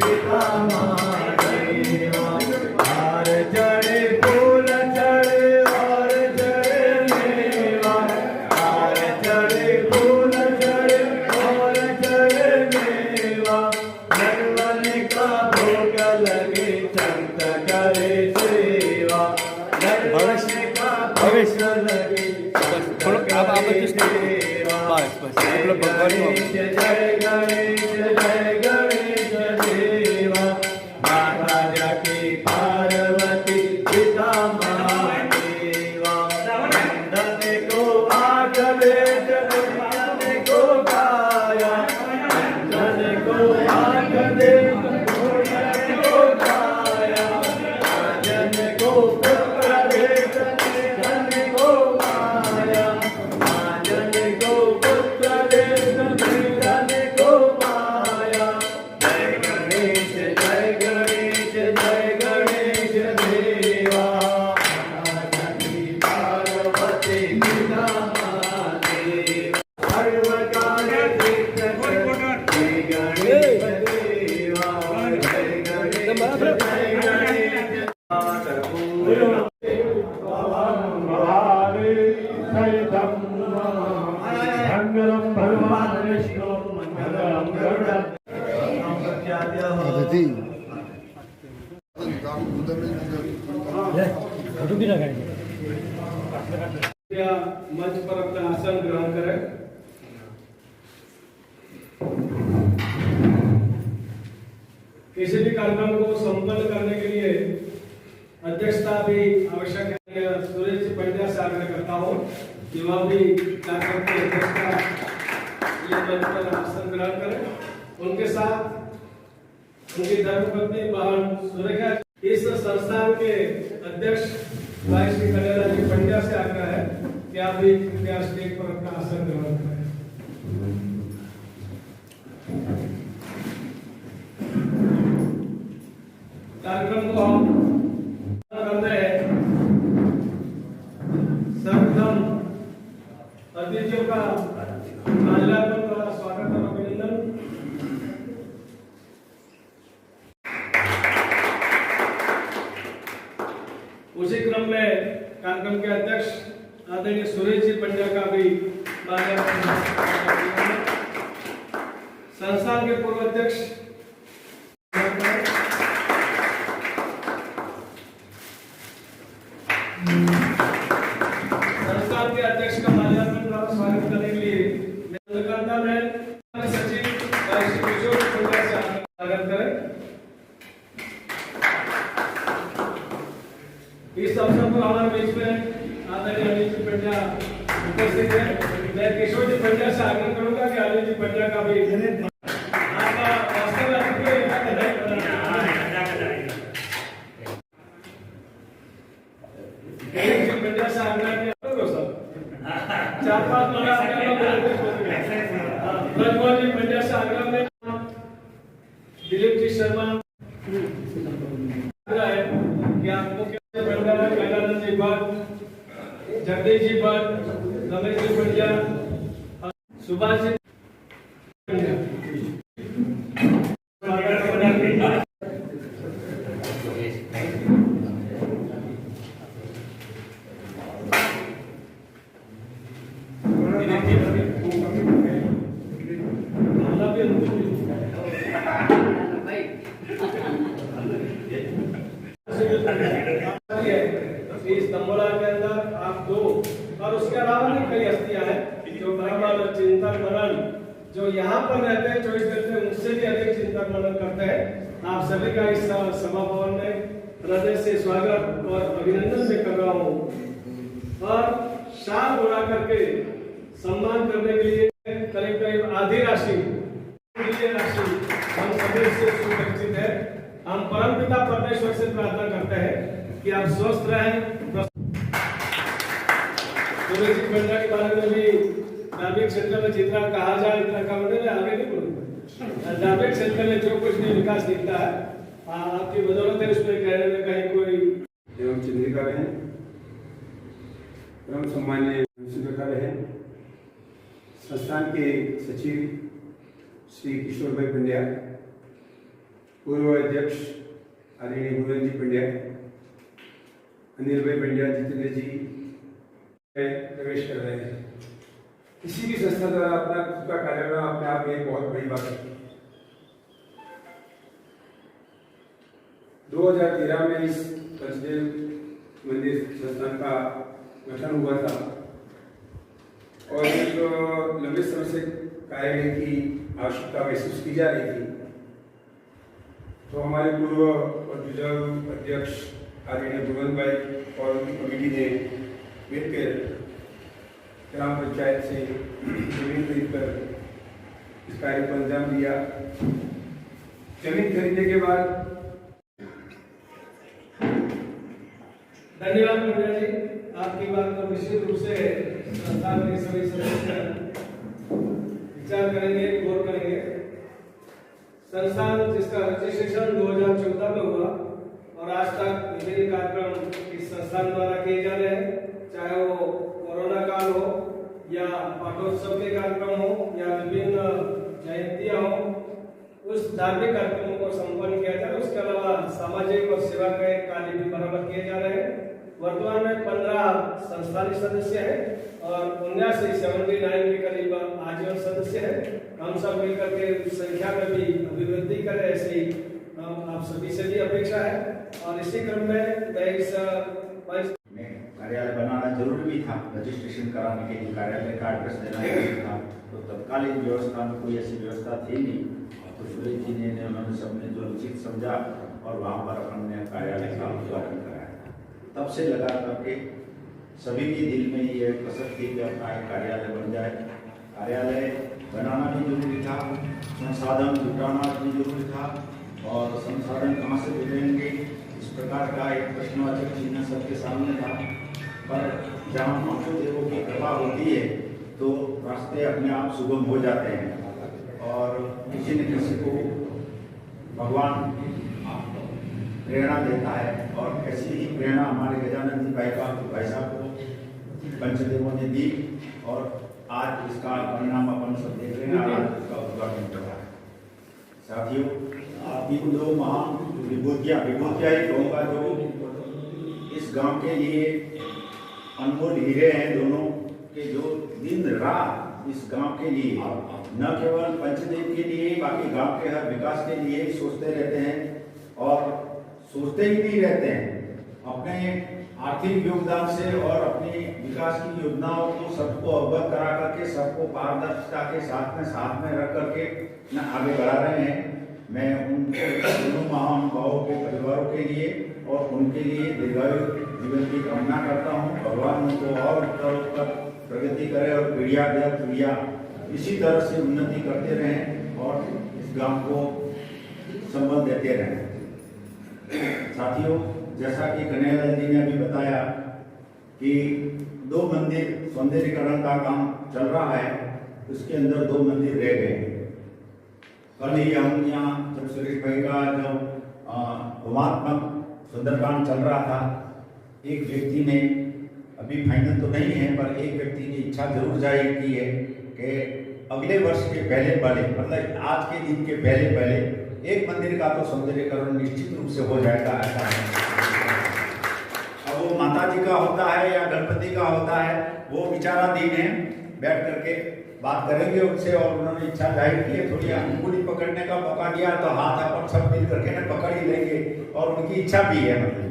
पिता महादेवा। हार चढ़े फूल चढ़े और चढ़े मेवा, हार चढ़े फूल चढ़े और चढ़े मेवा। नरवन का भोग लगे संत करे सेवा, नरवन का भोग लगे गणेश जय गणेश जय गणेश देवा। माता जाके पार्वती पिता महादेवा। नंदन को आठ वेद नंदन को गाया, नंदन को आठ वेद नंदन को गाया। राजन को पुत्र वेद नंदन को गाया, राजन को पुत्र वेद नंदन को गाया। जय गणेश जय गणेश जय गणेश देवा। पार्वती पिता महादेव, सर्वकाल तीर्थ जय गणेश देवा। जय गणेश जय गणेश। मंगलम भगवान विष्णु मंगलम गरुड़। मंच पर अपना आसन ग्रहण करें। किसी भी कार्यक्रम को संपन्न करने के लिए अध्यक्षता भी आवश्यक है। सुरेश पंड्या से आग्रह करता हूँ कि वह भी कार्यक्रम की अध्यक्षता ये मंच पर आसन ग्रहण करें। उनके साथ उनकी धर्मपत्नी बहन सुरेखा। इस संस्थान के अध्यक्ष भाई श्री कल्याण जी पंड्या से आग्रह है कि आप भी कृपया स्टेज पर अपना आसन ग्रहण करें। कार्यक्रम को हम करते हैं। सर्वप्रथम अतिथियों का माल्यार्पण द्वारा स्वागत और अभिनंदन। उसी क्रम में कार्यक्रम के अध्यक्ष आदरणीय सुरेश जी पंड्या का भी माल्यार्पण। संस्थान के पूर्व अध्यक्ष संस्थान के अध्यक्ष का माल्यार्पण द्वारा स्वागत करने के लिए सचिव भाई श्री किशोर पंड्या से स्वागत करें। इस अवसर पर हमारे बीच में आदरणीय अनिल जी पंड्या उपस्थित है। मैं किशोर जी पंड्या से आग्रह करूंगा कि अनिल जी पंड्या का भी आपका वास्तव में पंड्या से आग्रह किया सर। 4-5 ब्रजमोहन जी पंड्या से आग्रह में दिलीप जी शर्मा है कि आपको कैलानंद जी भट्ट, जगदीश जी भट्ट, रमेश जी पंड्या, सुभाष जी पंड्या। इस तंबोला के अंदर आप दो और उसके अलावा भी कई हस्तियां हैं जो बराबर चिंतन मनन जो यहाँ पर रहते हैं 24 घंटे उनसे भी अधिक चिंतन मनन करते हैं। आप सभी का इस सभा भवन में हृदय से स्वागत और अभिनंदन भी कर रहा हूँ और शाल उड़ा करके सम्मान करने के लिए करीब करीब आधी राशि हम सभी से सुरक्षित है। हम परमपिता परमेश्वर से प्रार्थना करते हैं कि आप स्वस्थ रहें। सुरेश जी पंड्या के बारे में भी ग्रामीण क्षेत्र में जितना कहा जाए इतना कम नहीं, आगे नहीं बोलूंगा। ग्रामीण क्षेत्र में जो कुछ भी विकास दिखता है आपकी बदौलत है, उसमें कहने में कहीं कोई एवं चिंतिका है एवं सम्मान्य है संस्थान के सचिव श्री किशोर भाई पंड्या, पूर्व अध्यक्ष आदरणीय भुवन जी पंड्या, अनिल भाई पंड्या, जितेंद्र जी प्रवेश कर रहे हैं। किसी भी संस्था द्वारा अपना खुद का कार्य करना अपने आप में एक बहुत बड़ी बात है। 2013 में इस पंचदेव मंदिर संस्थान का गठन हुआ था और एक लंबे समय से कार्य की आवश्यकता महसूस की जा रही थी। तो हमारे पूर्व और रिजर्व अध्यक्ष आदरणीय भुवन भाई और उनकी कमेटी ने मिलकर ग्राम पंचायत से जमीन खरीद कर इस कार्य को अंजाम दिया। जमीन खरीदने के बाद धन्यवाद पंड्या जी, आपकी बात पर निश्चित रूप से संस्थान के सभी सदस्य विचार करेंगे, गौर करेंगे। संस्थान जिसका रजिस्ट्रेशन 2014 में हुआ और आज तक विभिन्न कार्यक्रम इस संस्थान द्वारा किए जा रहे हैं, चाहे वो कोरोना काल हो या पाठोत्सव के कार्यक्रम हो या विभिन्न जयंतियां हो, उस धार्मिक कार्यक्रमों को संपन्न किया जाए। उसके अलावा सामाजिक और सेवा के कार्य भी बराबर किए जा रहे हैं। वर्तमान में 15 संस्थानिक सदस्य हैं और 79 के करीब आजीवन सदस्य हैं। हम सब मिलकर के संख्या में भी अभिवृद्धि करें, ऐसी आप सभी से भी अपेक्षा है। और इसी क्रम में मैं इस कार्यालय बनाना जरूरी भी था, रजिस्ट्रेशन कराने के लिए कार्यालय का एड्रेस देना जरूरी था। तो तत्कालीन व्यवस्था में कोई ऐसी व्यवस्था थी नहीं, तो सुरेश जी ने उन्होंने सबने जो उचित समझा और वहाँ पर अपने कार्यालय का उद्घाटन कराया। तब से लगा करके सभी के दिल में ये कसर थी कि अपना एक कार्यालय बन जाए। कार्यालय बनाना भी जरूरी था, संसाधन जुटाना भी जरूरी था और संसाधन कहाँ से जुटेंगे, इस प्रकार का एक प्रश्नवाचक चिन्ह सबके सामने था। पर जहाँ महादेवों की कृपा होती है तो रास्ते अपने आप सुगम हो जाते हैं और किसी न किसी को भगवान प्रेरणा देता है। और ऐसी ही प्रेरणा हमारे गजानन जी भाई साहब को पंचदेवों ने दी और आज इसका परिणाम अपन सब देख रहे हैं। आज इसका उद्घाटन कर रहा है। साथियों, आपकी दो महान विभूतियाँ ही कहूँगा जो इस गांव के लिए अनमोल हीरे हैं दोनों, के जो दिन रात इस गांव के लिए न केवल पंचदेव के लिए बाकी गांव के हर विकास के लिए ही सोचते रहते हैं और सोचते ही नहीं रहते हैं। अपने आर्थिक योगदान से और अपनी विकास की योजनाओं को सबको अवगत करा करके सबको पारदर्शिता के साथ में रख करके न आगे बढ़ा रहे हैं। मैं उन दोनों महानुभावों के परिवारों के लिए और उनके लिए दीर्घायु जीवन की कामना करता हूँ। भगवान उनको और उत्तर प्रगति करे और पीढ़ियाँ इसी तरह से उन्नति करते रहें और इस गांव को संबल देते रहें। साथियों, जैसा कि कन्हैयालाल जी ने अभी बताया कि 2 मंदिर सौंदर्यीकरण का काम चल रहा है, उसके अंदर 2 मंदिर रह गए। कल ही हम यहाँ जब सुरेश भाई का जो होमात्मक सुंदरकांड चल रहा था, एक व्यक्ति ने, अभी फाइनल तो नहीं है, पर एक व्यक्ति ने इच्छा जरूर जाहिर की है कि अगले वर्ष के पहले मतलब आज के दिन के पहले एक मंदिर का तो सौंदर्यीकरण निश्चित रूप से हो जाएगा। ऐसा है, अब वो माता जी का होता है या गणपति का होता है, वो विचाराधीन है। बैठ करके बात करेंगे उनसे और उन्होंने इच्छा जाहिर की है, थोड़ी अंगुली पकड़ने का मौका दिया तो हाथ अपन सब मिल करके ना पकड़ ही लेंगे और उनकी इच्छा भी है मतलब,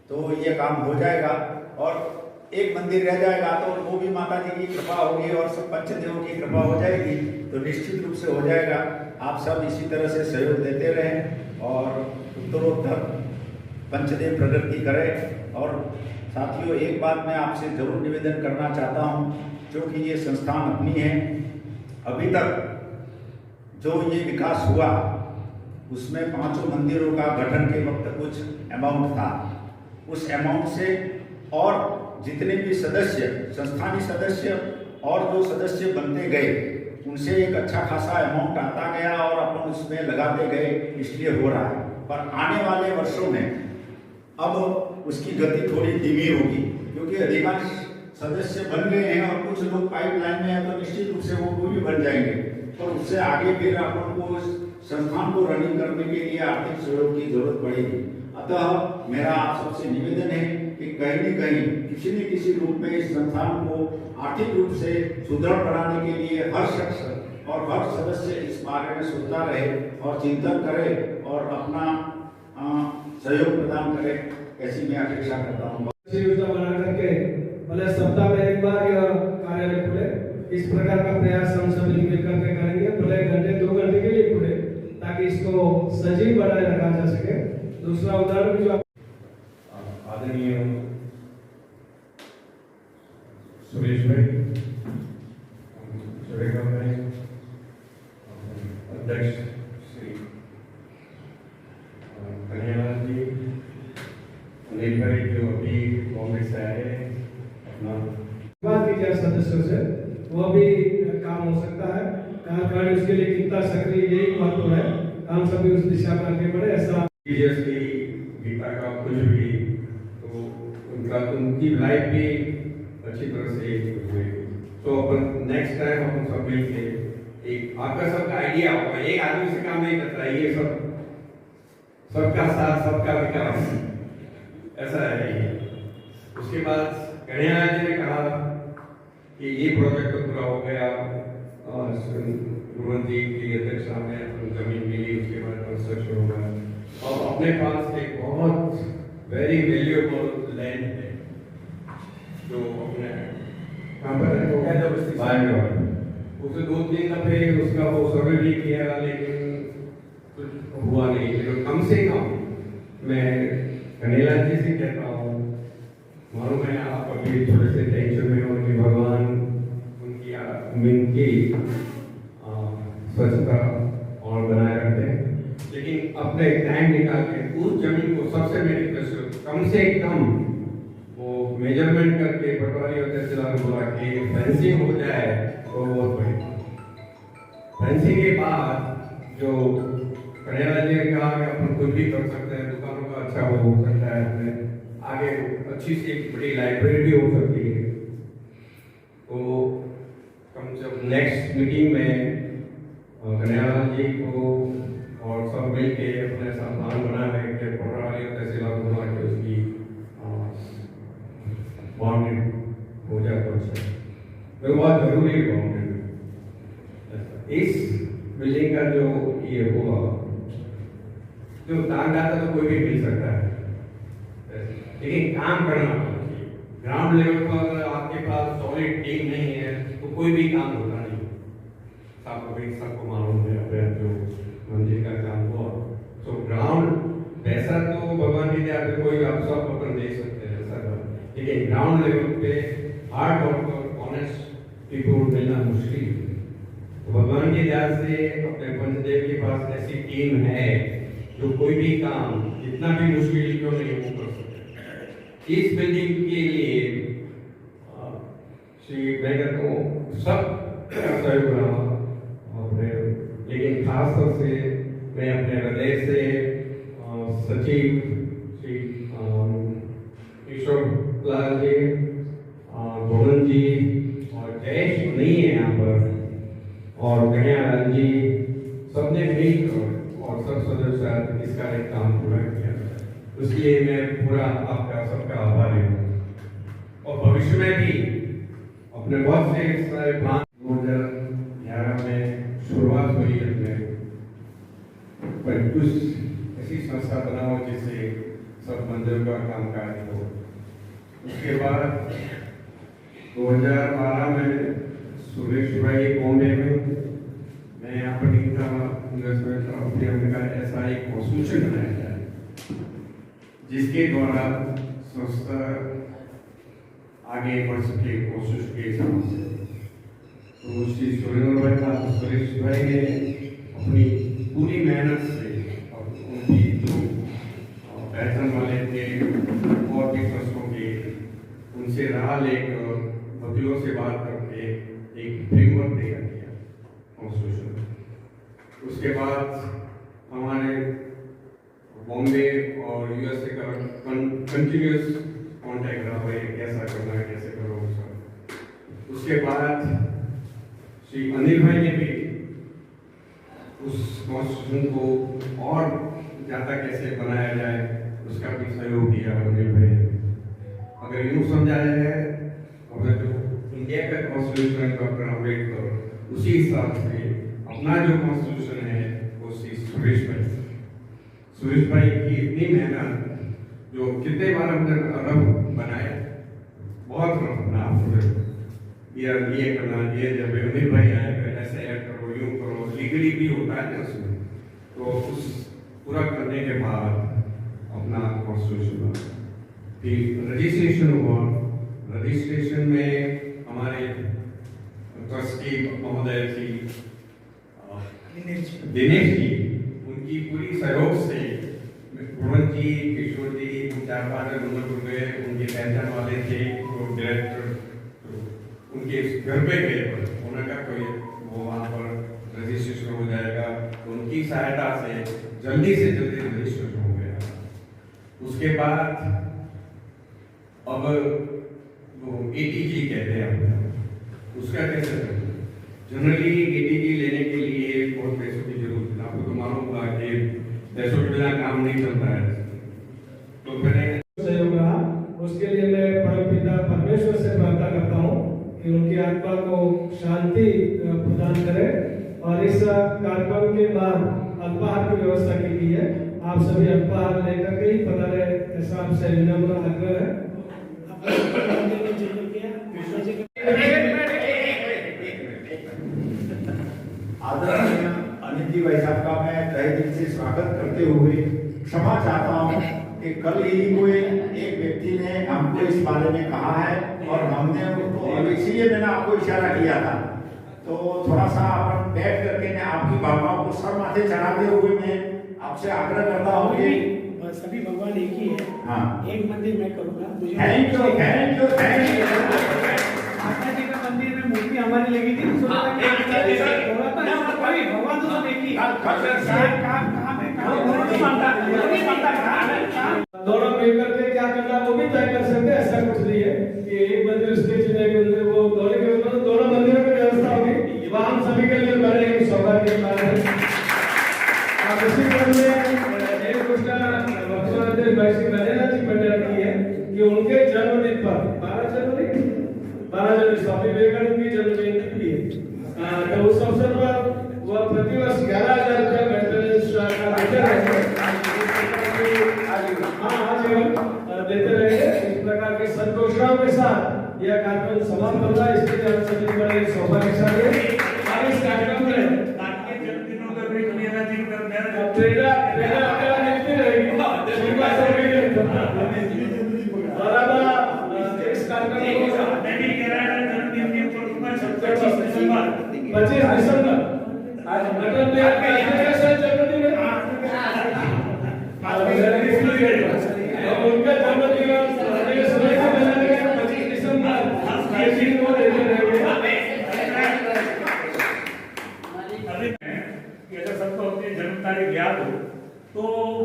तो ये काम हो जाएगा। और एक मंदिर रह जाएगा तो वो भी माता जी की कृपा होगी और सब पंचदेवों की कृपा हो जाएगी, तो निश्चित रूप से हो जाएगा। आप सब इसी तरह से सहयोग देते रहें और उत्तरोत्तर पंचदेव प्रगति करें। और साथियों, एक बात मैं आपसे जरूर निवेदन करना चाहता हूँ, क्योंकि ये संस्थान अपनी है। अभी तक जो ये विकास हुआ उसमें 5 मंदिरों का गठन के वक्त कुछ अमाउंट था, उस अमाउंट से और जितने भी सदस्य, संस्थानीय सदस्य और जो सदस्य बनते गए, उनसे एक अच्छा खासा अमाउंट आता गया और अपन उसमें लगाते गए, इसलिए हो रहा है। पर आने वाले वर्षों में अब उसकी गति थोड़ी धीमी होगी, क्योंकि अधिकांश सदस्य बन गए हैं और कुछ लोग पाइपलाइन में हैं, तो निश्चित रूप से वो भी बन जाएंगे। और उससे आगे फिर अपन को उस संस्थान को रनिंग करने के लिए आर्थिक सहयोग की जरूरत पड़ेगी। अतः मेरा आप सबसे निवेदन है कि कहीं न कहीं किसी न किसी रूप में इस संस्थान को आर्थिक रूप से सुदृढ़ बनाने के लिए हर शख्स और हर सदस्य इस बारे में सोचता रहे और चिंतन करे और अपना सहयोग प्रदान करे, ऐसी मैं अपेक्षा करता हूँ। योजना बना करके भले सप्ताह में एक बार यह कार्यालय खुले, इस प्रकार का प्रयास हम सभी मिलकर के करेंगे। भले घंटे 2 घंटे के लिए खुले ताकि इसको सजीव बनाए रखा जा सके। दूसरा उदाहरण जो आदरणीय सुरेश भाई, सुरेखा भाई, अध्यक्ष श्री कन्हैयालाल जी, अनिल भाई जो अभी कांग्रेस से आए हैं, अपना बात की क्या सदस्यों से वो भी काम हो सकता है। कार्यकारिणी उसके लिए कितना सक्रिय, यही महत्व है। हम सभी उस दिशा में आगे बढ़े। ऐसा जैसे गीता का कुछ भी तो उनकी लाइफ भी अच्छी तरह से हुई। तो अपन नेक्स्ट टाइम अपन सब मिलके एक आपका सबका आइडिया होगा, एक आदमी से काम नहीं करता, ये सबका साथ सबका विकास, ऐसा है ये। उसके बाद कन्हैयालाल जी ने कहा कि ये प्रोजेक्ट तो पूरा हो गया, गुरुवंत जी की अध्यक्षता में जमीन मिली, उसके बाद कंस्ट्रक्शन होगा और अपने पास एक बहुत वेरी वैल्यूएबल लैंड है जो अपने कहाँ पर है, उसे 2-3 दफे उसका वो सर्वे भी किया लेकिन कुछ हुआ नहीं। लेकिन कम से कम मैं कन्हैयालाल जी से कहता हूँ, मालूम है आप अभी थोड़े से टेंशन में हो कि भगवान उनकी स्वच्छता और बनाए रखते हैं, लेकिन अपने टाइम निकाल के उस जमीन को सबसे मेरी रिक्वेस्ट कम से कम वो मेजरमेंट करके पटवारी और तहसीलदार को बुला के फेंसिंग हो जाए तो बहुत बढ़िया। फेंसिंग के बाद जो कन्हैयालाल जी ने कहा कि अपन कुछ भी कर सकते हैं, दुकानों का अच्छा हो सकता है, अपने आगे अच्छी सी एक बड़ी लाइब्रेरी भी हो सकती है। तो कम से कम नेक्स्ट मीटिंग में कन्हैयालाल जी को और सब मिल के अपने संस्थान बना है कि पटवारी और तहसीलदार को बुला के उसकी बाउंड्री हो जाए तो अच्छा। तो बहुत जरूरी है बाउंड्री। इस बिल्डिंग का जो ये हुआ, जो दानदाता तो कोई भी मिल सकता है, लेकिन काम करना चाहिए। ग्राउंड लेवल पर अगर आपके पास सॉलिड टीम नहीं है तो कोई भी काम होता नहीं। सबको मालूम है अपने जो मंदिर का काम हुआ, तो ग्राउंड पैसा तो भगवान की दया से कोई आप सब अपन दे सकते हैं ऐसा, लेकिन ग्राउंड लेवल पे हार्ड वर्क और ऑनेस्ट पीपल मिलना मुश्किल है। तो भगवान की दया से अपने पंचदेव के पास ऐसी टीम है जो कोई भी काम जितना भी मुश्किल क्यों नहीं वो कर सकते। इस बिल्डिंग के लिए श्री मैं कहता हूँ सब सहयोग रहा अपने, लेकिन खास तौर से मैं अपने हृदय से सचिव श्री ईश्वर लाल जी, गोविंद जी और जयेश नहीं है यहाँ पर, और कन्हैयालाल जी सबने मिलकर और सब सदस्य इसका एक काम पूरा किया। इसलिए मैं पूरा आपका सबका आभारी हूँ। और भविष्य में भी अपने बहुत से सारे प्लान 2011 में शुरुआत हुई अपने, पर कुछ ऐसी संस्था बनाओ जिससे सब मंदिर का कामकाज हो। उसके बाद 2012 में सुरेश भाई बॉम्बे में मैं यहाँ पर लिखा इन्वेस्टमेंट का ऐसा एक कॉन्स्टिट्यूशन बनाया जाए जिसके द्वारा संस्था आगे बढ़ सके कोशिश के हिसाब से। तो श्री सुरेश भाई ने अपनी पूरी मेहनत से उनकी जो पहचान वाले थे और भी ट्रस्टों के उनसे राह लेकर वकीलों से बात करके एक फ्रेमवर्क तैयार किया कॉन्स्टिट्यूशन। उसके बाद हमारे बॉम्बे और यूएसए का कंटिन्यूस कांटेक्ट रहा है, कैसा करना है, कैसे करो सर। उसके बाद श्री अनिल भाई ने भी कॉन्स्टिट्यूशन को और ज़्यादा कैसे बनाया जाए उसका भी सहयोग दिया अनिल भाई ने। अगर यूँ समझा जाए अपना जो इंडिया का कॉन्स्टिट्यूशन है डॉक्टर अम्बेडकर उसी हिसाब से अपना जो कॉन्स्टिट्यूशन है वो सुरेश भाई की इतनी मेहनत जो कितने बार हमने अरब बनाए बहुत बना ये करना ये जब अनिल भाई आए ऐसे ऐड करो यूँ करो लीगली भी होता है ना उसमें तो उस पूरा करने के बाद अपना कॉन्स्टिट्यूशन बना फिर रजिस्ट्रेशन हुआ। रजिस्ट्रेशन में हमारे ट्रस्टी महोदय जी दिनेश जी उनकी पूरी सहयोग से गुणवंत जी किशोर जी 4-5 डूंगरपुर में उनके पहचान वाले थे तो डायरेक्टर उनके घर पे गए उन्होंने कहा कोई वो वहाँ पर रजिस्ट्रेशन हो जाएगा तो उनकी सहायता से जल्दी रजिस्ट्रेशन हो गया। उसके बाद अब वो ATG कहते हैं हम उसका कैसे जनरली ATG लेने के लिए बहुत पैसों की जरूरत है। आपको तो मालूम होगा कि पैसों के बिना काम नहीं चलता है तो मैंने सहयोग रहा। उसके लिए मैं परम पिता परमेश्वर से प्रार्थना करता हूँ कि उनकी आत्मा को शांति प्रदान करे और इस कार्यक्रम के बाद अल्पाहार की व्यवस्था की गई है। आप सभी अल्पाहार लेकर के ही पता रहे ऐसा आपसे विनम्र आग्रह है। आदरणीय अनिल जी भाई साहब का मैं तहे दिल से स्वागत करते हुए क्षमा चाहता हूँ कि कल ही कोई एक व्यक्ति ने हमको इस बारे में कहा है और हमने उसको इसीलिए मैंने आपको इशारा किया था। तो थोड़ा सा अपन बैठ करके आपकी भावनाओं को सर माथे चढ़ाते हुए मैं आपसे आग्रह करता हूँ कि सभी भगवान एक ही है। हाँ एक मंदिर मैं करूँगा। थैंक यू माता जी का मंदिर में मूर्ति हमारी लगी थी भगवान तो सब एक ही दोनों मिलकर के क्या करना वो भी तय कर सकते हैं। ऐसा कुछ नहीं है कि एक मंदिर उसके चुने मंदिर वो दोनों मंदिरों की व्यवस्था होगी। वह हम सभी के लिए बड़े एक सौभाग्य की बात है। अब इसी क्रम में एक घोषणा भाई श्री नरेंद्र जी पटेल की है कि उनके जन्मदिन पर 12 जनवरी स्वामी विवेकानंद की जन्मजयंती भी है। तो उस अवसर पर वह प्रतिवर्ष 11,000 रुपया मेंटेनेंस का देते रहेंगे। इस प्रकार के संतोषाओं के साथ यह कार्यक्रम समाप्त होगा। इसके लिए हम सभी बड़े सौभाग्यशाली हैं। इस कार्यक्रम में इस कार्यक्रम को 25 दिसंबर आज मटन जन्मदिन उनका जन्मदिन 25 दिसंबर सबको अपनी जन्म तारीख याद हो तो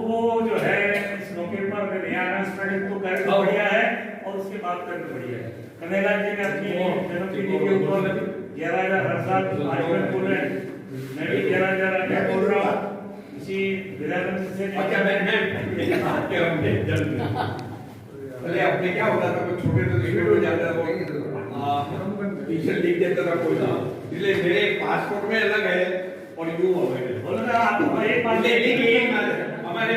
वो जो है इस मौके पर अगर यहाँ अनाउंसमेंट तो करना बढ़िया है और उसके बाद करना बढ़िया है। कन्हैया जी ने अपनी जन्मतिथि के ऊपर 11,000 हर साल आयोजन बोल रहे हैं। मैं भी 11,000 मैं बोल रहा हूँ इसी विधानसभा से पहले अपने क्या होता था कुछ छोटे तो देखने को जाता था टीचर लिख देता था कोई ना इसलिए मेरे पासपोर्ट में अलग है और यूं हो गए एक बात हमारे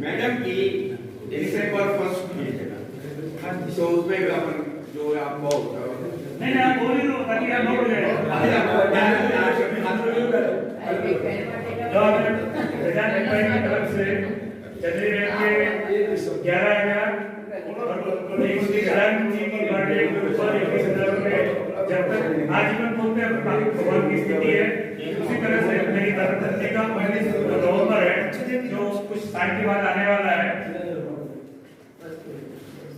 मैडम की दिसंबर 1 की तो उसमें अपन जो आपको नहीं आप बोल ही दो ताकि आप बोल जाए तरफ से चले रहते 11,000 जब तक आजीवन बोलते हैं भगवान की स्थिति है। उसी तरह से मेरी धर्मपत्नी का पहले नवंबर है जो कुछ टाइम के बाद आने वाला है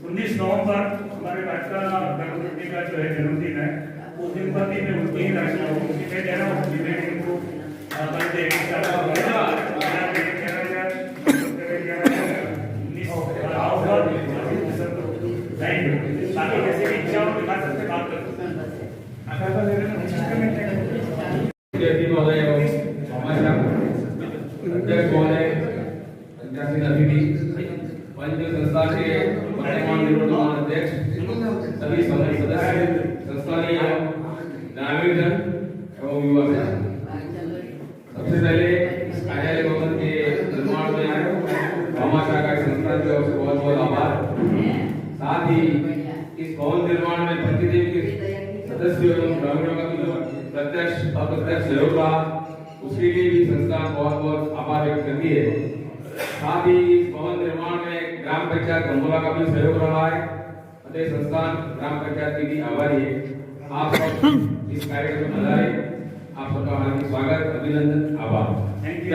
19 नवंबर हमारे भाई का धर्मपत्नी का जो है जन्मदिन है। उस दिन पर दिन में उनकी रचना उनकी मैं कह रहा हूँ इनको ताकि जैसे भी इच्छा हो दिखा सकते बात कर सकते हैं। अध्यक्ष महोदय, अध्यक्ष अतिथि, पंच संस्था के वर्तमान निवर्तमान अध्यक्ष, सभी सदस्य, संस्थानीय नागरिकजन एवं युवा जन। सबसे पहले इस कार्यालय भवन के निर्माण में भामाशाह का संस्था जो है बहुत बहुत आभार। साथ ही इस भवन निर्माण में प्रतिदेव के सदस्यों एवं ग्रामीणों का जो प्रत्यक्ष अप्रत्यक्ष सहयोग रहा, उसके लिए भी संस्था बहुत बहुत आभार व्यक्त करती है। साथ ही इस भवन निर्माण में ग्राम पंचायत गंगोला का भी सहयोग रहा है, अतः संस्थान ग्राम पंचायत की भी आभारी है। आप सब इस कार्यक्रम में पधारे, आप सबका हार्दिक स्वागत, अभिनंदन, आभार। Thank you.